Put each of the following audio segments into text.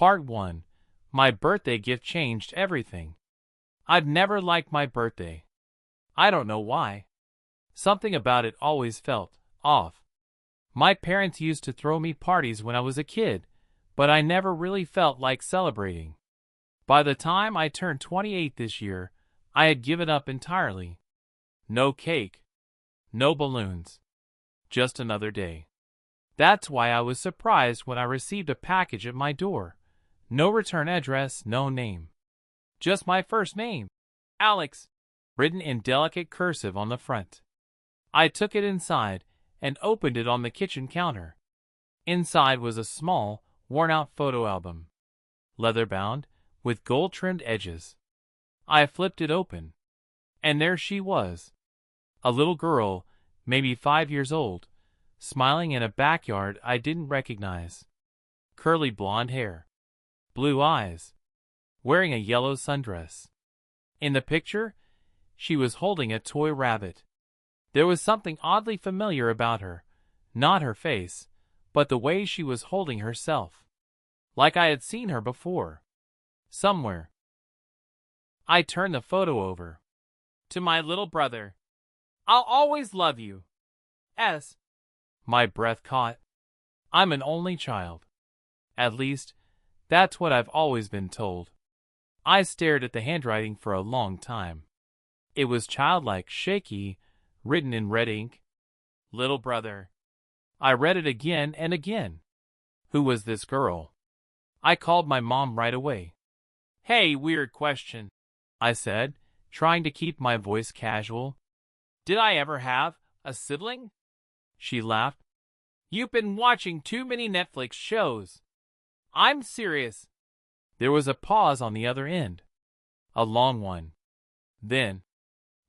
Part 1. My birthday gift changed everything. I've never liked my birthday. I don't know why. Something about it always felt off. My parents used to throw me parties when I was a kid, but I never really felt like celebrating. By the time I turned 28 this year, I had given up entirely. No cake. No balloons. Just another day. That's why I was surprised when I received a package at my door. No return address, no name. Just my first name, Alex, written in delicate cursive on the front. I took it inside and opened it on the kitchen counter. Inside was a small, worn-out photo album, leather-bound, with gold-trimmed edges. I flipped it open, and there she was, a little girl, maybe 5 years old, smiling in a backyard I didn't recognize. Curly blonde hair, blue eyes, wearing a yellow sundress. In the picture, she was holding a toy rabbit. There was something oddly familiar about her, not her face, but the way she was holding herself. Like I had seen her before. Somewhere. I turned the photo over. To my little brother. I'll always love you. S. My breath caught. I'm an only child. At least, that's what I've always been told. I stared at the handwriting for a long time. It was childlike, shaky, written in red ink. Little brother. I read it again and again. Who was this girl? I called my mom right away. Hey, weird question, I said, trying to keep my voice casual. Did I ever have a sibling? She laughed. You've been watching too many Netflix shows. I'm serious. There was a pause on the other end. A long one. Then,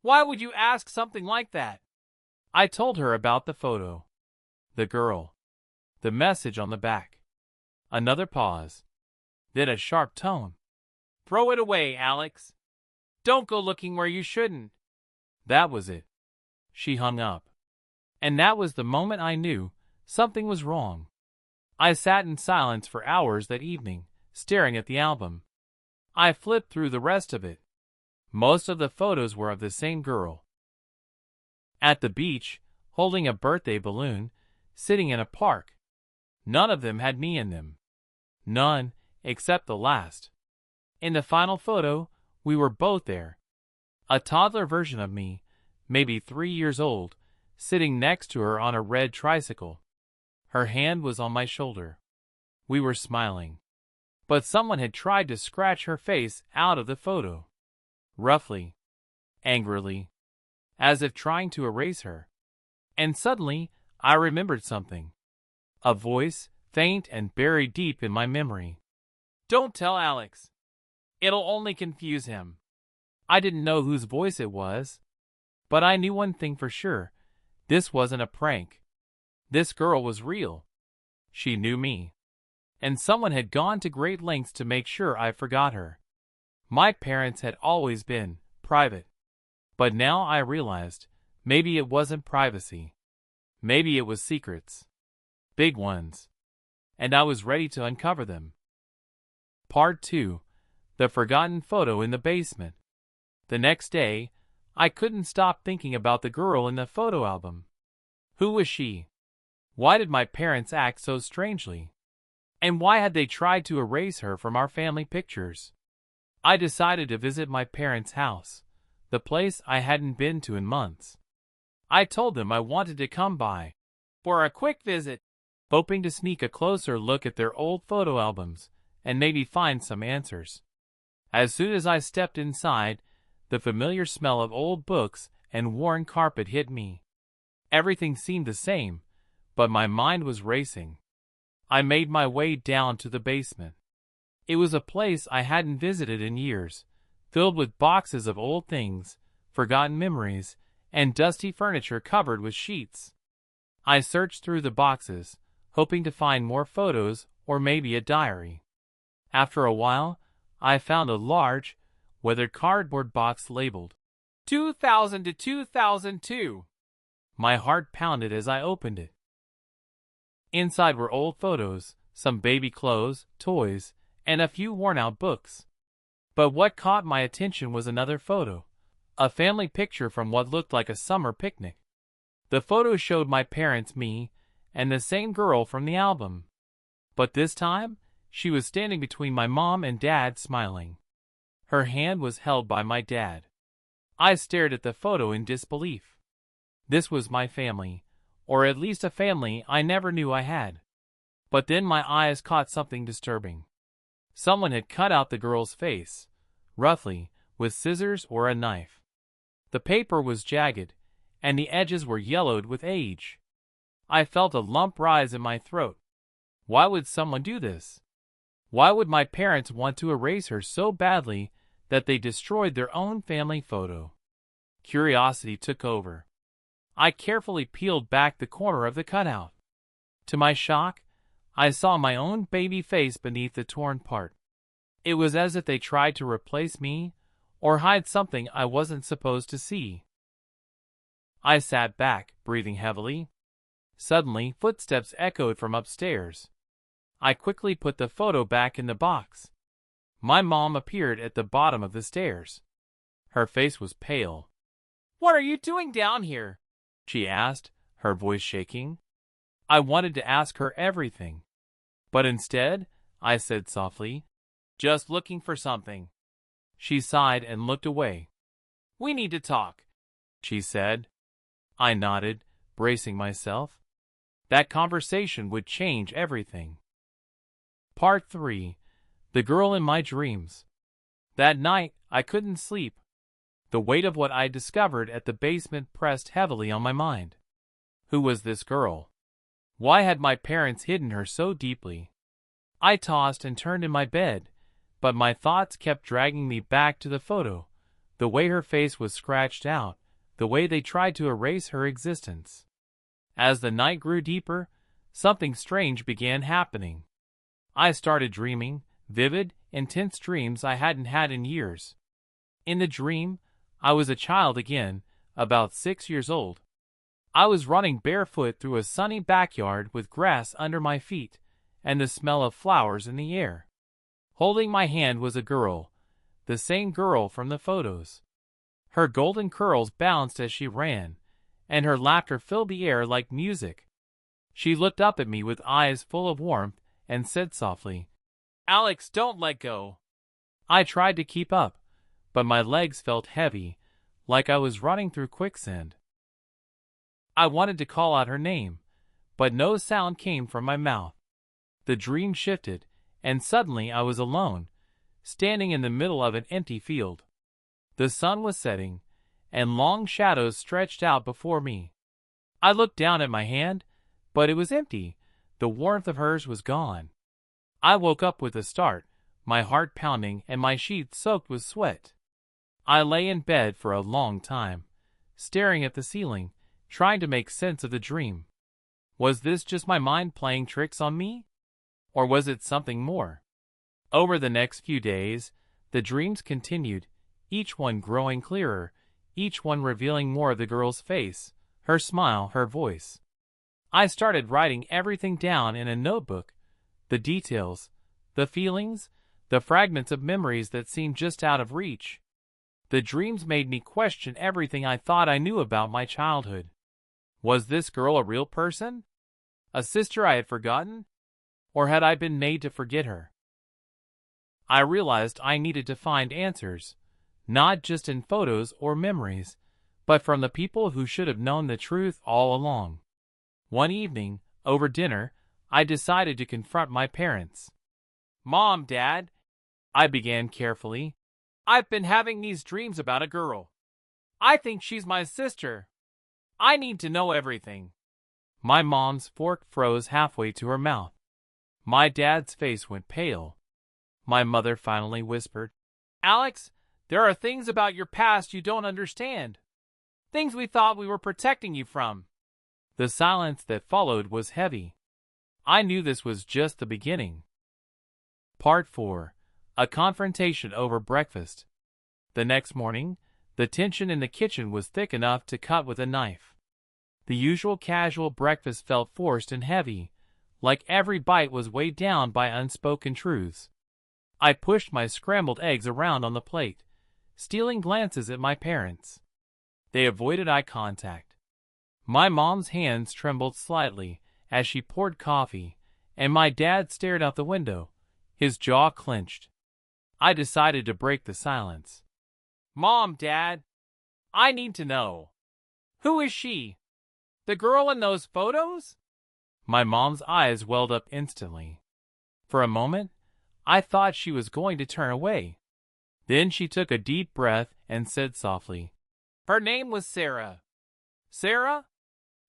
why would you ask something like that? I told her about the photo. The girl. The message on the back. Another pause. Then a sharp tone. Throw it away, Alex. Don't go looking where you shouldn't. That was it. She hung up. And that was the moment I knew something was wrong. I sat in silence for hours that evening, staring at the album. I flipped through the rest of it. Most of the photos were of the same girl. At the beach, holding a birthday balloon, sitting in a park. None of them had me in them. None, except the last. In the final photo, we were both there. A toddler version of me, maybe 3 years old, sitting next to her on a red tricycle. Her hand was on my shoulder. We were smiling. But someone had tried to scratch her face out of the photo. Roughly. Angrily. As if trying to erase her. And suddenly, I remembered something. A voice, faint and buried deep in my memory. Don't tell Alex. It'll only confuse him. I didn't know whose voice it was. But I knew one thing for sure. This wasn't a prank. This girl was real. She knew me. And someone had gone to great lengths to make sure I forgot her. My parents had always been private. But now I realized, maybe it wasn't privacy. Maybe it was secrets. Big ones. And I was ready to uncover them. Part 2. The forgotten photo in the basement. The next day, I couldn't stop thinking about the girl in the photo album. Who was she? Why did my parents act so strangely? And why had they tried to erase her from our family pictures? I decided to visit my parents' house, the place I hadn't been to in months. I told them I wanted to come by for a quick visit, hoping to sneak a closer look at their old photo albums and maybe find some answers. As soon as I stepped inside, the familiar smell of old books and worn carpet hit me. Everything seemed the same, but my mind was racing. I made my way down to the basement. It was a place I hadn't visited in years, filled with boxes of old things, forgotten memories, and dusty furniture covered with sheets. I searched through the boxes, hoping to find more photos or maybe a diary. After a while, I found a large, weathered cardboard box labeled 2000 to 2002. My heart pounded as I opened it. Inside were old photos, some baby clothes, toys, and a few worn-out books. But what caught my attention was another photo, a family picture from what looked like a summer picnic. The photo showed my parents, me, and the same girl from the album. But this time, she was standing between my mom and dad, smiling. Her hand was held by my dad. I stared at the photo in disbelief. This was my family, or at least a family I never knew I had. But then my eyes caught something disturbing. Someone had cut out the girl's face, roughly, with scissors or a knife. The paper was jagged, and the edges were yellowed with age. I felt a lump rise in my throat. Why would someone do this? Why would my parents want to erase her so badly that they destroyed their own family photo? Curiosity took over. I carefully peeled back the corner of the cutout. To my shock, I saw my own baby face beneath the torn part. It was as if they tried to replace me or hide something I wasn't supposed to see. I sat back, breathing heavily. Suddenly, footsteps echoed from upstairs. I quickly put the photo back in the box. My mom appeared at the bottom of the stairs. Her face was pale. "What are you doing down here?" she asked, her voice shaking. I wanted to ask her everything. But instead, I said softly, "Just looking for something." She sighed and looked away. "We need to talk," she said. I nodded, bracing myself. That conversation would change everything. Part 3. The Girl in My Dreams. That night, I couldn't sleep. The weight of what I discovered at the basement pressed heavily on my mind. Who was this girl? Why had my parents hidden her so deeply? I tossed and turned in my bed, but my thoughts kept dragging me back to the photo, the way her face was scratched out, the way they tried to erase her existence. As the night grew deeper, something strange began happening. I started dreaming, vivid, intense dreams I hadn't had in years. In the dream, I was a child again, about 6 years old. I was running barefoot through a sunny backyard with grass under my feet and the smell of flowers in the air. Holding my hand was a girl, the same girl from the photos. Her golden curls bounced as she ran, and her laughter filled the air like music. She looked up at me with eyes full of warmth and said softly, "Alex, don't let go." I tried to keep up, but my legs felt heavy, like I was running through quicksand. I wanted to call out her name, but no sound came from my mouth. The dream shifted, and suddenly I was alone, standing in the middle of an empty field. The sun was setting, and long shadows stretched out before me. I looked down at my hand, but it was empty. The warmth of hers was gone. I woke up with a start, my heart pounding and my sheets soaked with sweat. I lay in bed for a long time, staring at the ceiling, trying to make sense of the dream. Was this just my mind playing tricks on me? Or was it something more? Over the next few days, the dreams continued, each one growing clearer, each one revealing more of the girl's face, her smile, her voice. I started writing everything down in a notebook, the details, the feelings, the fragments of memories that seemed just out of reach. The dreams made me question everything I thought I knew about my childhood. Was this girl a real person? A sister I had forgotten? Or had I been made to forget her? I realized I needed to find answers, not just in photos or memories, but from the people who should have known the truth all along. One evening, over dinner, I decided to confront my parents. "Mom, Dad," I began carefully, "I've been having these dreams about a girl. I think she's my sister. I need to know everything." My mom's fork froze halfway to her mouth. My dad's face went pale. My mother finally whispered, "Alex, there are things about your past you don't understand. Things we thought we were protecting you from." The silence that followed was heavy. I knew this was just the beginning. Part 4. A confrontation over breakfast. The next morning, the tension in the kitchen was thick enough to cut with a knife. The usual casual breakfast felt forced and heavy, like every bite was weighed down by unspoken truths. I pushed my scrambled eggs around on the plate, stealing glances at my parents. They avoided eye contact. My mom's hands trembled slightly as she poured coffee, and my dad stared out the window, his jaw clenched. I decided to break the silence. Mom, Dad, I need to know. Who is she? The girl in those photos? My mom's eyes welled up instantly. For a moment, I thought she was going to turn away. Then she took a deep breath and said softly, Her name was Sarah. Sarah?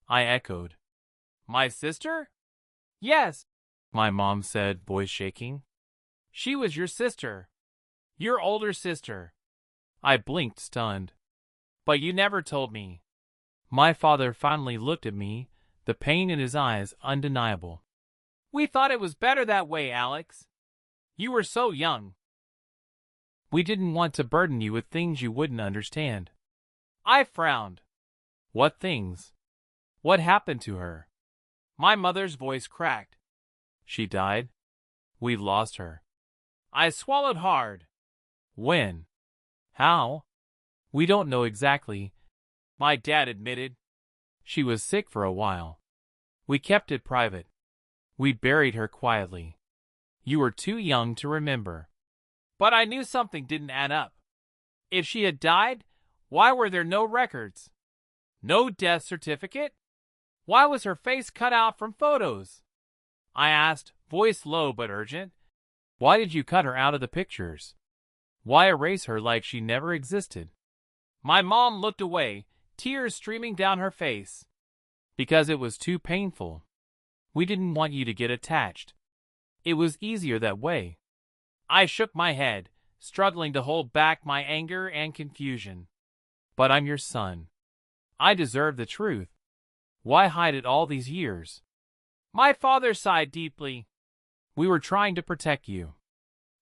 I echoed. My sister? Yes, my mom said, voice shaking. She was your sister. Your older sister. I blinked, stunned. But you never told me. My father finally looked at me, the pain in his eyes undeniable. We thought it was better that way, Alex. You were so young. We didn't want to burden you with things you wouldn't understand. I frowned. What things? What happened to her? My mother's voice cracked. She died. We lost her. I swallowed hard. When? How? We don't know exactly, my dad admitted. She was sick for a while. We kept it private. We buried her quietly. You were too young to remember. But I knew something didn't add up. If she had died, why were there no records? No death certificate? Why was her face cut out from photos? I asked, voice low but urgent. Why did you cut her out of the pictures? Why erase her like she never existed? My mom looked away, tears streaming down her face. Because it was too painful. We didn't want you to get attached. It was easier that way. I shook my head, struggling to hold back my anger and confusion. But I'm your son. I deserve the truth. Why hide it all these years? My father sighed deeply. We were trying to protect you.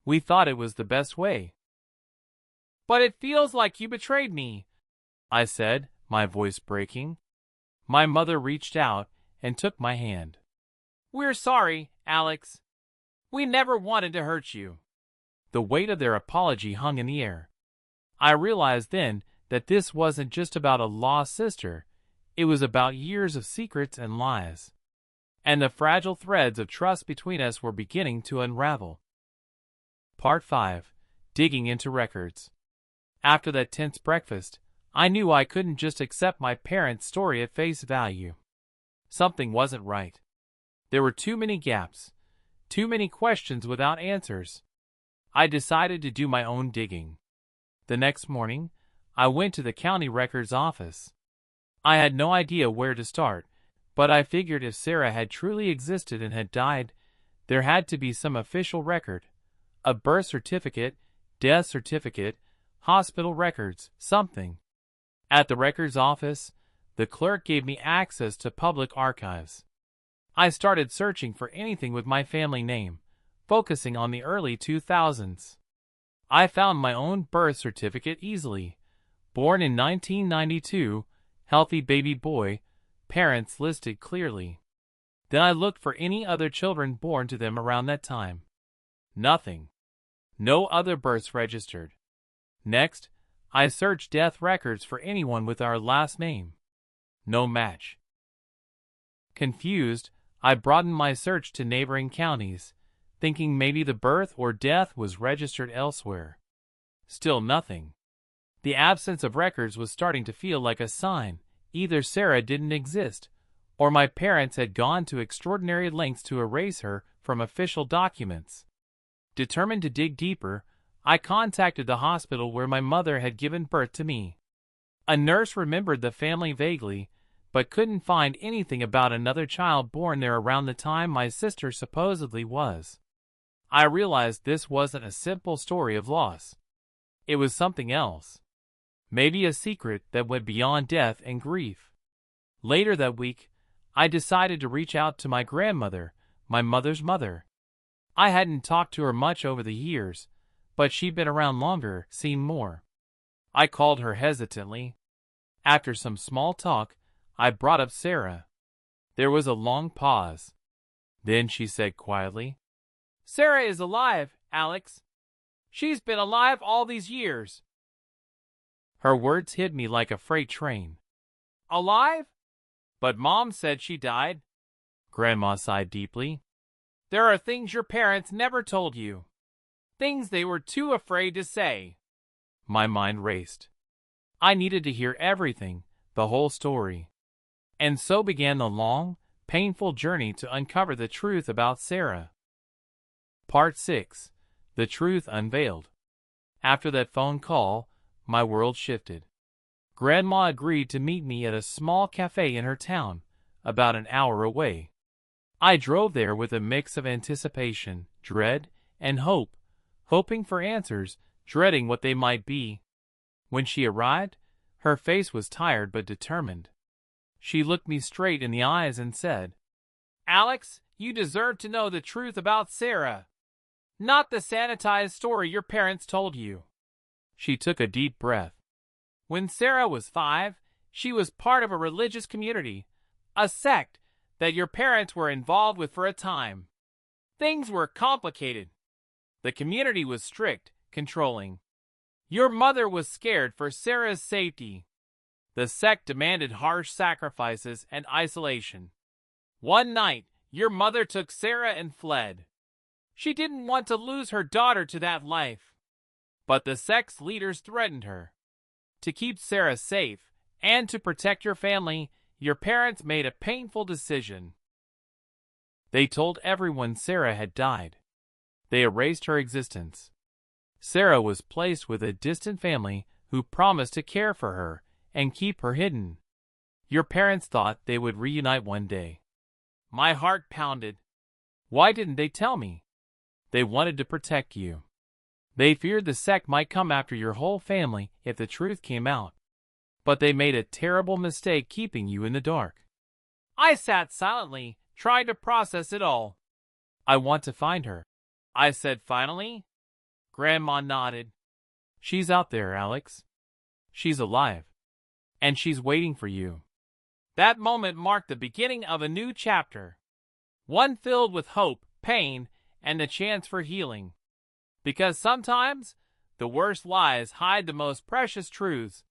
We thought it was the best way. But it feels like you betrayed me, I said, my voice breaking. My mother reached out and took my hand. We're sorry, Alex. We never wanted to hurt you. The weight of their apology hung in the air. I realized then that this wasn't just about a lost sister. It was about years of secrets and lies. And the fragile threads of trust between us were beginning to unravel. Part 5. Digging into records. After that tense breakfast, I knew I couldn't just accept my parents' story at face value. Something wasn't right. There were too many gaps, too many questions without answers. I decided to do my own digging. The next morning, I went to the county records office. I had no idea where to start, but I figured if Sarah had truly existed and had died, there had to be some official record. A birth certificate, death certificate, hospital records, something. At the records office, the clerk gave me access to public archives. I started searching for anything with my family name, focusing on the early 2000s. I found my own birth certificate easily. Born in 1992, healthy baby boy, parents listed clearly. Then I looked for any other children born to them around that time. Nothing. No other births registered. Next, I searched death records for anyone with our last name. No match. Confused, I broadened my search to neighboring counties, thinking maybe the birth or death was registered elsewhere. Still nothing. The absence of records was starting to feel like a sign. Either Sarah didn't exist, or my parents had gone to extraordinary lengths to erase her from official documents. Determined to dig deeper, I contacted the hospital where my mother had given birth to me. A nurse remembered the family vaguely, but couldn't find anything about another child born there around the time my sister supposedly was. I realized this wasn't a simple story of loss. It was something else. Maybe a secret that went beyond death and grief. Later that week, I decided to reach out to my grandmother, my mother's mother. I hadn't talked to her much over the years, but she'd been around longer, seen more. I called her hesitantly. After some small talk, I brought up Sarah. There was a long pause. Then she said quietly, Sarah is alive, Alex. She's been alive all these years." Her words hit me like a freight train. "Alive? But Mom said she died." Grandma sighed deeply. "There are things your parents never told you. Things they were too afraid to say." My mind raced. I needed to hear everything, the whole story. And so began the long, painful journey to uncover the truth about Sarah. Part 6. The Truth Unveiled. After that phone call, my world shifted. Grandma agreed to meet me at a small cafe in her town, about an hour away. I drove there with a mix of anticipation, dread, and hope, hoping for answers, dreading what they might be. When she arrived, her face was tired but determined. She looked me straight in the eyes and said, "Alex, you deserve to know the truth about Sarah. Not the sanitized story your parents told you." She took a deep breath. "When Sarah was 5, she was part of a religious community, a sect that your parents were involved with for a time. Things were complicated. The community was strict, controlling. Your mother was scared for Sarah's safety. The sect demanded harsh sacrifices and isolation. One night, your mother took Sarah and fled. She didn't want to lose her daughter to that life. But the sect's leaders threatened her. To keep Sarah safe and to protect your family, your parents made a painful decision. They told everyone Sarah had died. They erased her existence. Sarah was placed with a distant family who promised to care for her and keep her hidden. Your parents thought they would reunite one day." My heart pounded. Why didn't they tell me? They wanted to protect you. They feared the sect might come after your whole family if the truth came out. But they made a terrible mistake keeping you in the dark. I sat silently, trying to process it all. "I want to find her," I said finally. Grandma nodded. "She's out there, Alex. She's alive. And she's waiting for you." That moment marked the beginning of a new chapter. One filled with hope, pain, and the chance for healing. Because sometimes, the worst lies hide the most precious truths.